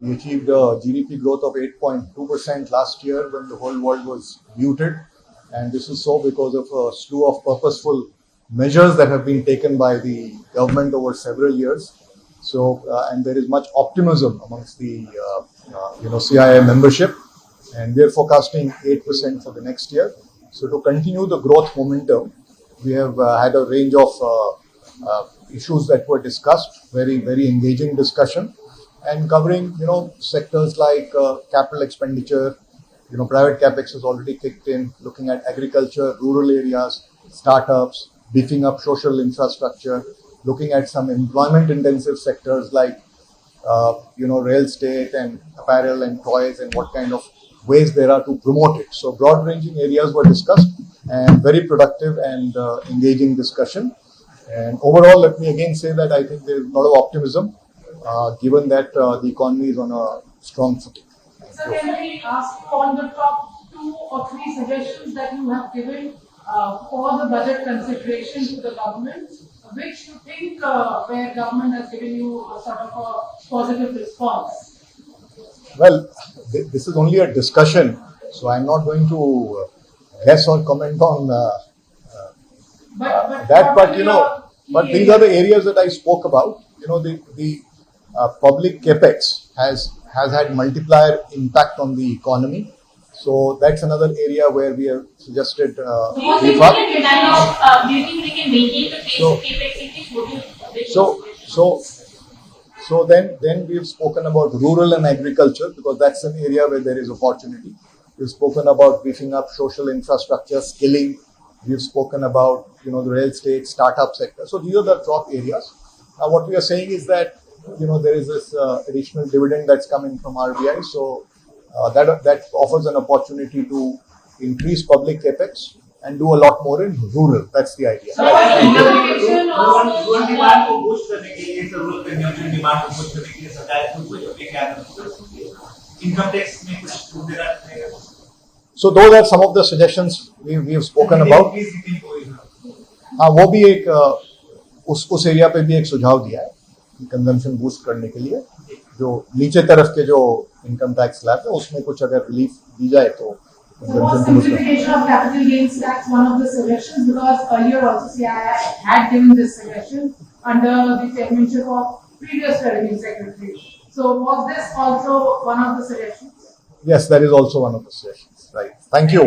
We achieved a GDP growth of 8.2% last year when the whole world was muted. And this is so because of a slew of purposeful measures that have been taken by the government over several years. So, and there is much optimism amongst the CII membership, and we are forecasting 8% for the next year. So, to continue the growth momentum, we have had a range of issues that were discussed, very engaging discussion, and covering sectors like capital expenditure. Private capex has already kicked in, looking at agriculture, rural areas, startups, beefing up social infrastructure, looking at some employment-intensive sectors like, real estate and apparel and toys, and what kind of ways there are to promote it. So broad-ranging areas were discussed, and very productive and engaging discussion. And overall, let me again say that I think there is a lot of optimism, given that the economy is on a strong footing. So can we ask you on the top 2 or 3 suggestions that you have given for the budget consideration to the government, which you think where government has given you a sort of a positive response? Well, this is only a discussion, so I'm not going to guess or comment on that. But these are the areas that I spoke about. The public capex has had multiplier impact on the economy. So that's another area where we have suggested. Do you think we can maintain the pace of capex? So then we've spoken about rural and agriculture, because that's an area where there is opportunity. We've spoken about beefing up social infrastructure, skilling. We've spoken about the real estate, startup sector. So these are the top areas. What we are saying is that there is this additional dividend that's coming from RBI. So that offers an opportunity to increase public capex and do a lot more in rural. That's the idea. So rural demand को boost करने के लिए, rural consumption demand को boost करने के लिए सरकार को कुछ अपने क्या income tax में कुछ छूट देना. So those are some of the suggestions we have spoken about. वो भी एक उस एरिया पे भी एक सुझाव दिया है कंजम्पशन बूस्ट करने के लिए, जो नीचे तरफ के जो इनकम टैक्स स्लैब है उसमें कुछ अगर रिलीफ दी जाए तो. So was simplification of capital gains tax one of the suggestions? Because earlier also CII had given this suggestion under the chairmanship of previous revenue secretary. So was this also one of the suggestions? Yes, that is also one of the suggestions. Right. Thank you.